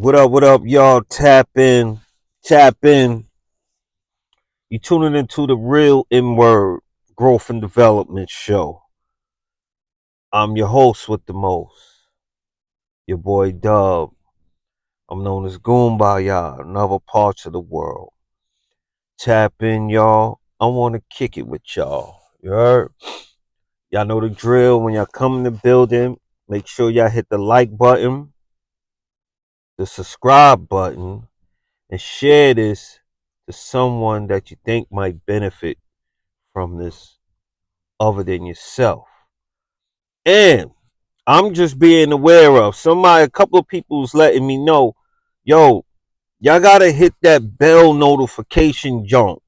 What up, y'all? Tap in. You tuning into the real inward growth and development show. I'm your host with the most, your boy Dub. I'm known as Goomba, y'all, in other parts of the world. Tap in, y'all. I want to kick it with y'all. You heard? Y'all know the drill. When y'all come in the building, make sure y'all hit the like button, the subscribe button, and share this to someone that you think might benefit from this other than yourself. And I'm just being aware of a couple of people's letting me know, yo, y'all gotta hit that bell notification jump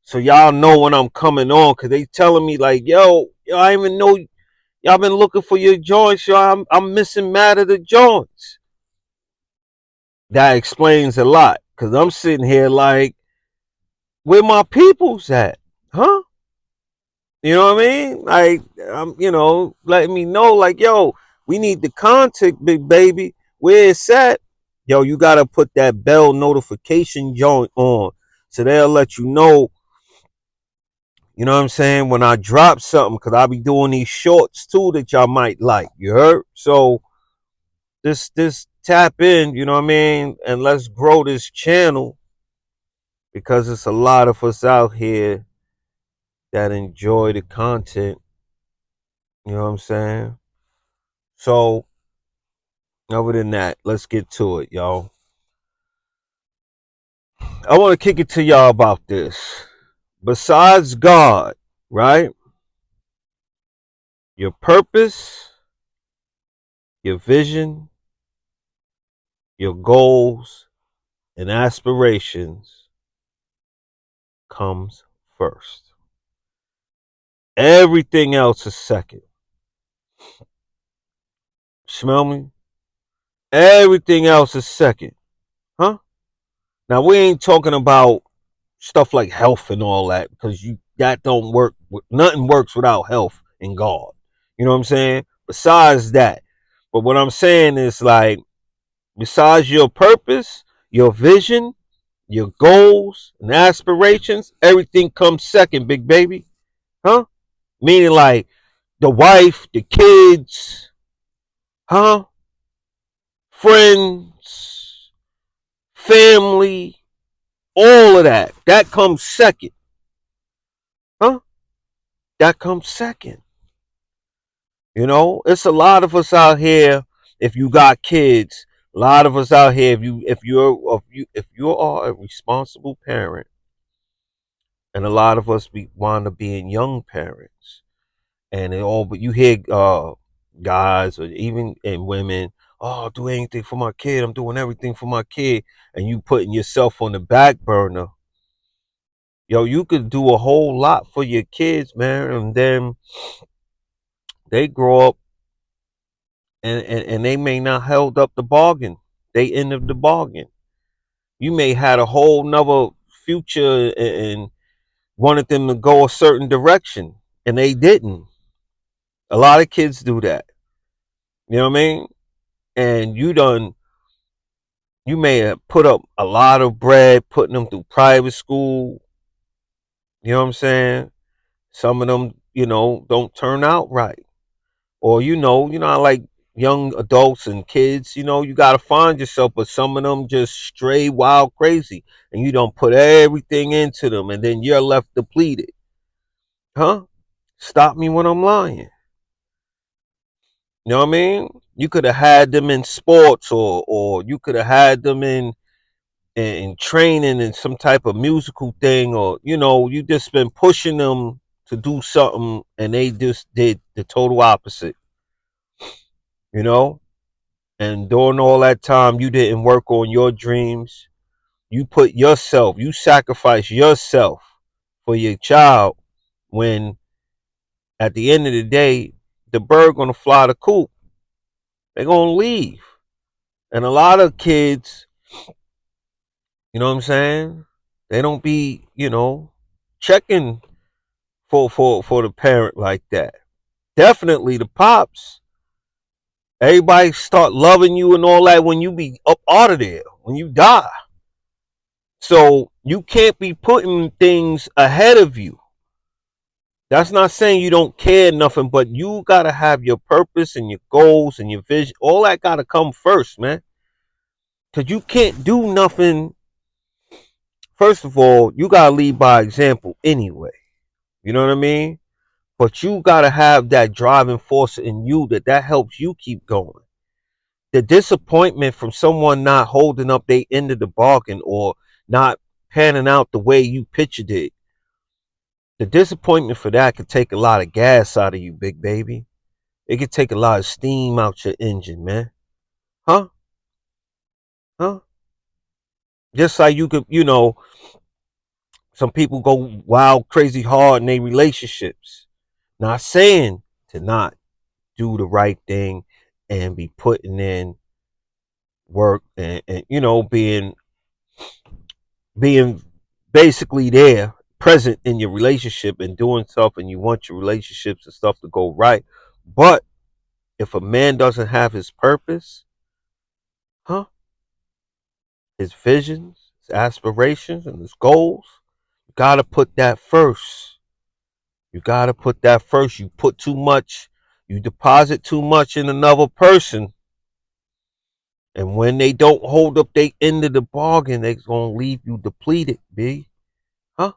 so y'all know when I'm coming on, cause they telling me like, yo, I even know y'all been looking for your joints, yo. I'm missing mad of the joints. That explains a lot, cause I'm sitting here like, where my people's at, huh? You know what I mean? Like, letting me know, like, yo, we need the content, big baby. Where it's at, yo, you gotta put that bell notification joint on, so they'll let you know. You know what I'm saying? When I drop something, cause I'll be doing these shorts too that y'all might like. You heard? So this tap in. You know what I mean? And let's grow this channel because it's a lot of us out here that enjoy the content. You know what I'm saying? So other than that, let's get to it, y'all. I want to kick it to y'all about this. Besides God, right? Your purpose, your vision, your goals, and aspirations comes first. Everything else is second. Smell me? Everything else is second. Huh? Now we ain't talking about stuff like health and all that because you that don't work. Nothing works without health and God. You know what I'm saying? Besides that, but what I'm saying is like, besides your purpose, your vision, your goals and aspirations, everything comes second, big baby. Huh? Meaning like the wife, the kids, huh? Friends, family, all of that. That comes second. Huh? That comes second. You know, it's a lot of us out here. If you got kids, a lot of us out here. If you are a responsible parent, and a lot of us wind up being young parents, and it all. But you hear guys or even and women, oh, I'll do anything for my kid. I'm doing everything for my kid, and you putting yourself on the back burner. Yo, you could do a whole lot for your kids, man, and then they grow up and they may not held up the bargain. They ended the bargain. You may had a whole nother future and wanted them to go a certain direction, and they didn't. A lot of kids do that. You know what I mean? And you may have put up a lot of bread, putting them through private school. You know what I'm saying? Some of them, don't turn out right. Or I like young adults and kids, you gotta find yourself, but some of them just stray wild crazy and you don't put everything into them and then you're left depleted. Huh? Stop me when I'm lying. You know what I mean? You could have had them in sports, or you could have had them in training in some type of musical thing, or you just been pushing them to do something and they just did the total opposite, you know? And during all that time, you didn't work on your dreams. You sacrifice yourself for your child when at the end of the day, the bird gonna fly the coop. They're gonna leave. And a lot of kids, you know what I'm saying? They don't be, checking for the parent like that. Definitely the pops. Everybody start loving you and all that when you be up out of there, when you die. So you can't be putting things ahead of you. That's not saying you don't care nothing, but you gotta have your purpose and your goals and your vision. All that gotta come first, man. Cause you can't do nothing. First of all, you gotta lead by example anyway. You know what I mean? But you gotta have that driving force in you that helps you keep going. The disappointment from someone not holding up their end of the bargain or not panning out the way you pictured it, the disappointment for that could take a lot of gas out of you, big baby. It could take a lot of steam out your engine, man. Huh? Huh? Just like you could, some people go wild, crazy hard in their relationships. Not saying to not do the right thing and be putting in work and being basically there, present in your relationship and doing stuff, and you want your relationships and stuff to go right. But if a man doesn't have his purpose, huh? His visions, his aspirations, and his goals, you gotta put that first. You gotta put that first. You put too much, you deposit too much in another person, and when they don't hold up their end of the bargain, they're gonna leave you depleted, B. Huh?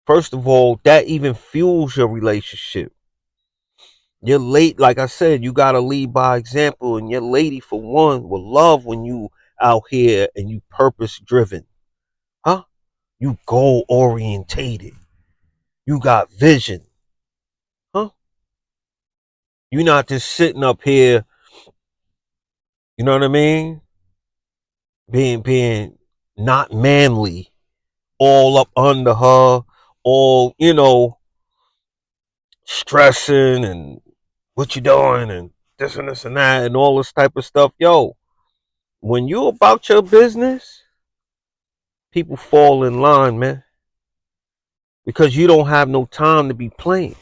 First of all, that even fuels your relationship. You're late, like I said, you gotta lead by example, and your lady, for one, will love when you out here and you purpose driven. Huh? You goal orientated. You got vision. Huh? You're not just sitting up here, you know what I mean? Being not manly, all up under her, all, stressing and what you doing and this and that and all this type of stuff. Yo, when you about your business, people fall in line, man. Because you don't have no time to be playing.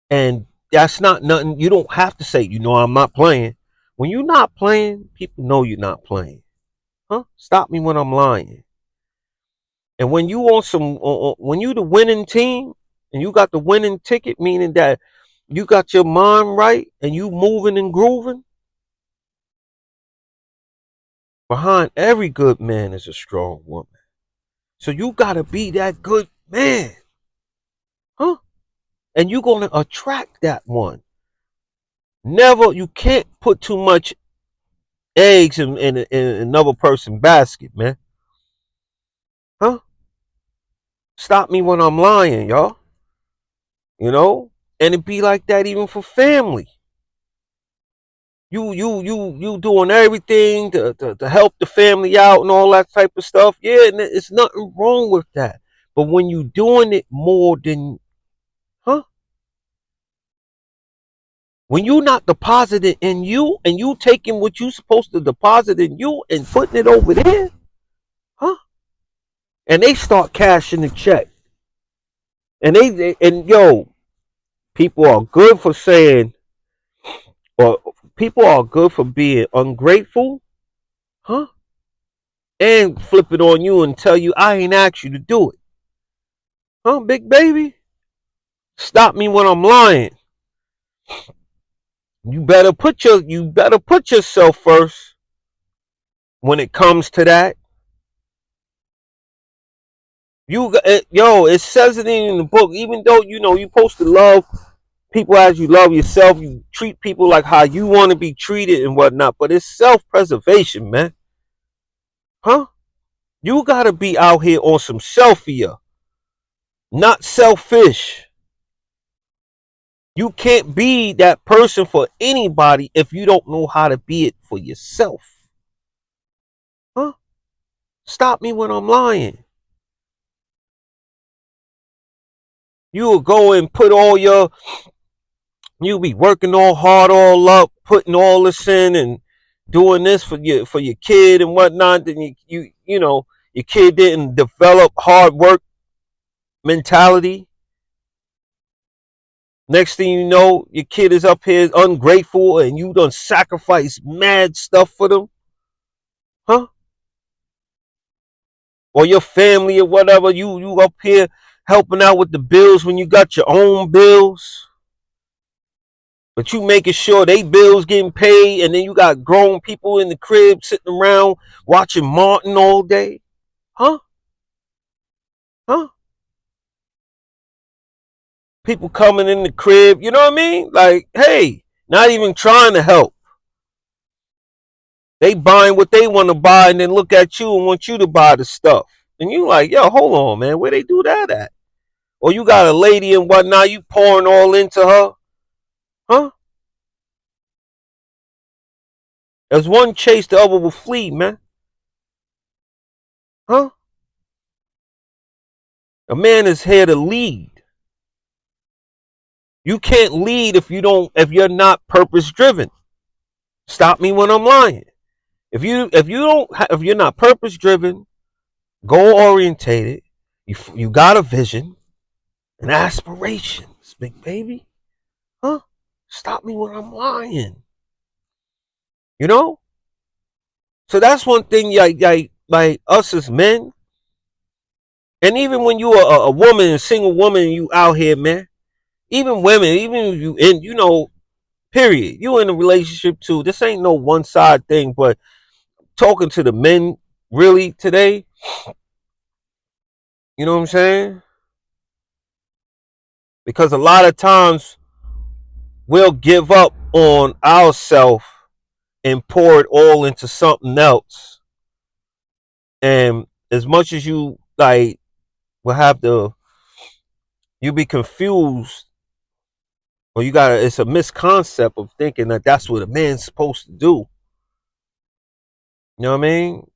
And that's not nothing you don't have to say, I'm not playing. When you're not playing, people know you're not playing. Huh? Stop me when I'm lying. And when you on when you the winning team and you got the winning ticket, meaning that you got your mind right and you moving and grooving, behind every good man is a strong woman. So you gotta be that good man. Huh? And you're gonna attract that one. Never, you can't put too much eggs in another person's basket, man. Huh? Stop me when I'm lying, y'all. You know? And it be like that even for family. You doing everything to help the family out and all that type of stuff. Yeah, and it's nothing wrong with that. But when you doing it more than, huh? When you not depositing in you and you taking what you supposed to deposit in you and putting it over there, huh? And they start cashing the check. And and yo, people are good for saying, or people are good for being ungrateful, huh? And flip it on you and tell you I ain't asked you to do it, huh, big baby? Stop me when I'm lying. You better put yourself first when it comes to that. It says it in the book. Even though you're supposed to love people as you love yourself, you treat people like how you want to be treated and whatnot. But it's self-preservation, man, huh? You gotta be out here on some selfie, not selfish. You can't be that person for anybody if you don't know how to be it for yourself, huh? Stop me when I'm lying. You will go and put you'll be working all hard, all up, putting all this in and doing this for your kid and whatnot. Then your kid didn't develop hard work mentality. Next thing you know, your kid is up here ungrateful and you done sacrifice mad stuff for them. Huh? Or your family or whatever, you up here helping out with the bills when you got your own bills. But you making sure they bills getting paid, and then you got grown people in the crib sitting around watching Martin all day. Huh? Huh? People coming in the crib, you know what I mean? Like, hey, not even trying to help. They buying what they want to buy and then look at you and want you to buy the stuff. And you like, yo, hold on, man, where they do that at? Or you got a lady and whatnot, you pouring all into her. Huh? As one chase, the other will flee, man. Huh? A man is here to lead. You can't lead if you're not purpose driven. Stop me when I'm lying. If you're not purpose driven, goal orientated, you got a vision and aspirations, big baby. Huh? Stop me when I'm lying. You know? So that's one thing like us as men, and even when you are a woman, a single woman, you out here, man. Even women, even if you in, period. You in a relationship too. This ain't no one side thing, but talking to the men really today, you know what I'm saying? Because a lot of times we'll give up on ourselves and pour it all into something else. And as much as you like will have to, you be confused, or it's a misconcept of thinking that that's what a man's supposed to do. You know what I mean?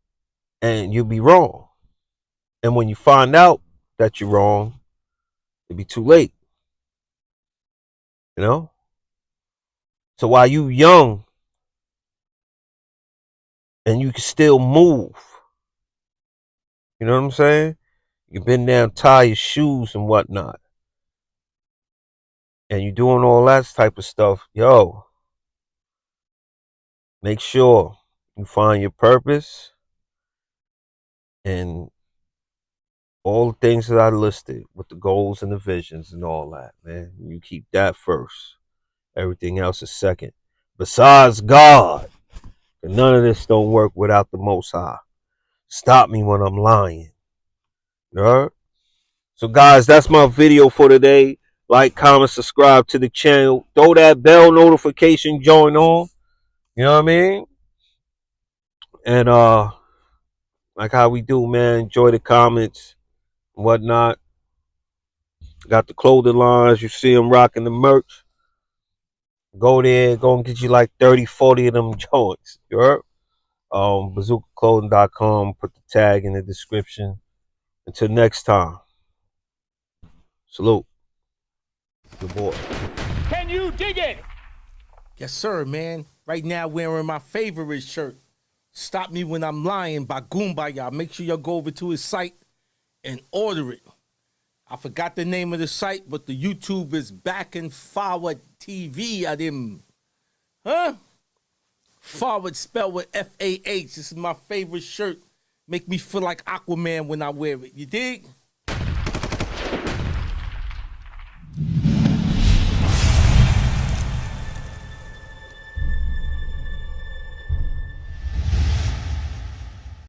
And you'll be wrong. And when you find out that you're wrong, it'll be too late. You know? So while you young and you can still move, you know what I'm saying? You've been down, tie your shoes and whatnot, and you doing all that type of stuff, yo, make sure you find your purpose and all the things that I listed with the goals and the visions and all that, man. You keep that first. Everything else is second. Besides God, and none of this don't work without the Most High. Stop me when I'm lying. You know? So, guys, that's my video for today. Like, comment, subscribe to the channel. Throw that bell notification joint on. You know what I mean? And like how we do, man. Enjoy the comments and whatnot. Got the clothing lines. You see them rocking the merch. Go there. Go and get you like 30, 40 of them joints. You heard? BazookaClothing.com. Put the tag in the description. Until next time. Salute. Your boy. Can you dig it? Yes, sir, man. Right now, wearing my favorite shirt. Stop Me When I'm Lying by Goombaya. Make sure y'all go over to his site and order it. I forgot the name of the site, but the YouTube is Back and Forward TV at him. Huh? Forward spelled with F-A-H. This is my favorite shirt. Make me feel like Aquaman when I wear it. You dig?